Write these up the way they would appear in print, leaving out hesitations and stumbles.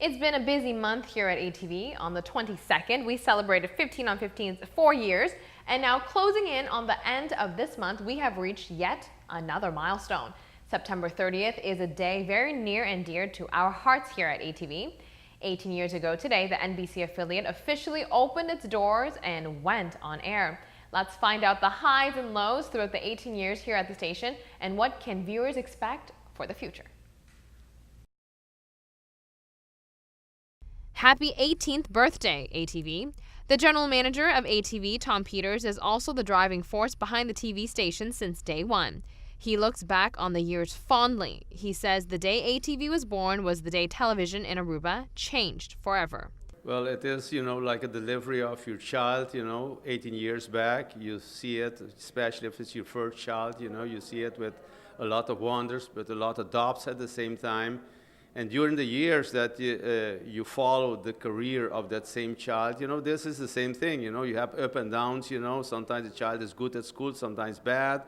It's been a busy month here at ATV. On the 22nd, we celebrated 15 on 15's 4 years, and now closing in on the end of this month, we have reached yet another milestone. September 30th is a day very near and dear to our hearts here at ATV. 18 years ago today, the NBC affiliate officially opened its doors and went on air. Let's find out the highs and lows throughout the 18 years here at the station, and what can viewers expect for the future. Happy 18th birthday, ATV. The general manager of ATV, Tom Peters, is also the driving force behind the TV station since day one. He looks back on the years fondly. He says the day ATV was born was the day television in Aruba changed forever. Well, it is, like a delivery of your child, 18 years back. You see it, especially if it's your first child, you see it with a lot of wonders, but a lot of doubts at the same time. And during the years that you follow the career of that same child, this is the same thing. You have up and downs, sometimes the child is good at school, sometimes bad.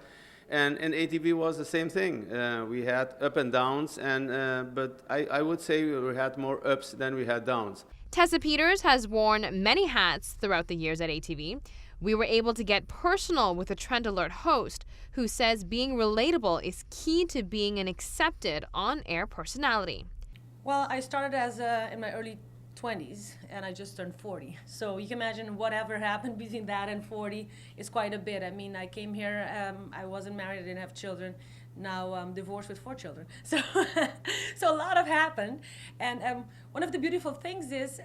And ATV was the same thing. We had up and downs, but I would say we had more ups than we had downs. Tessa Peters has worn many hats throughout the years at ATV. We were able to get personal with a Trend Alert host who says being relatable is key to being an accepted on-air personality. Well, I started in my early 20s and I just turned 40. So you can imagine whatever happened between that and 40 is quite a bit. I mean, I came here, I wasn't married, I didn't have children. Now I'm divorced with 4 children. So, so a lot have happened. And one of the beautiful things is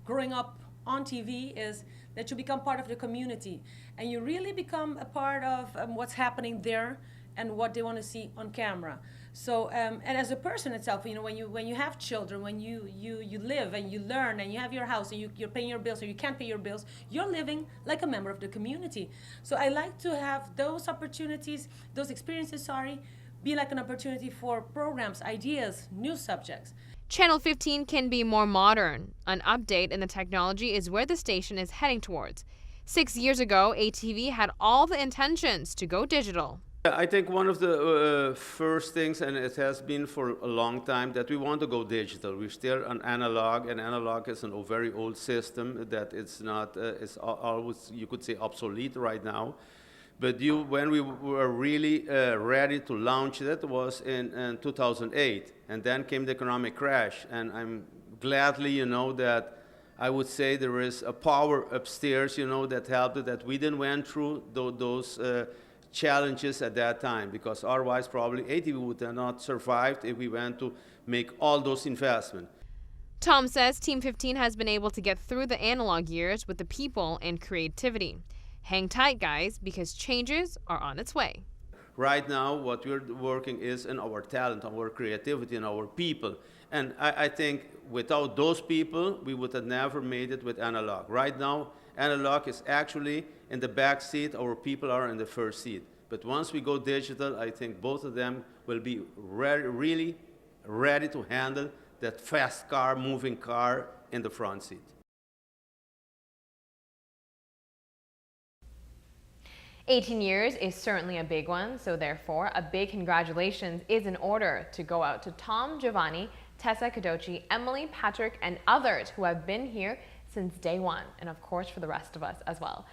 growing up on TV is that you become part of the community and you really become a part of what's happening there and what they want to see on camera. So and as a person itself, when you have children, when you live and you learn and you have your house and you're paying your bills or you can't pay your bills, you're living like a member of the community. So I like to have those opportunities, those experiences, be like an opportunity for programs, ideas, new subjects. Channel 15 can be more modern. An update in the technology is where the station is heading towards. 6 years ago, ATV had all the intentions to go digital. I think one of the first things, and it has been for a long time, that we want to go digital. We're still on analog, and analog is a very old system that it's not, it's always, you could say, obsolete right now. But when we were really ready to launch it was in 2008, and then came the economic crash. And I'm gladly, that I would say there is a power upstairs, that helped it, that we didn't went through those challenges at that time, because otherwise probably ATV would have not survived if we went to make all those investments. Tom says Team 15 has been able to get through the analog years with the people and creativity. Hang tight, guys, because changes are on its way. Right now, what we're working is in our talent, our creativity, and our people. And I think without those people, we would have never made it with analog. Right now, analog is actually in the back seat, our people are in the first seat. But once we go digital, I think both of them will be really ready to handle that fast car, moving car in the front seat. 18 years is certainly a big one, so therefore a big congratulations is in order to go out to Tom, Giovanni, Tessa, Kadochi, Emily, Patrick, and others who have been here since day one, and of course for the rest of us as well.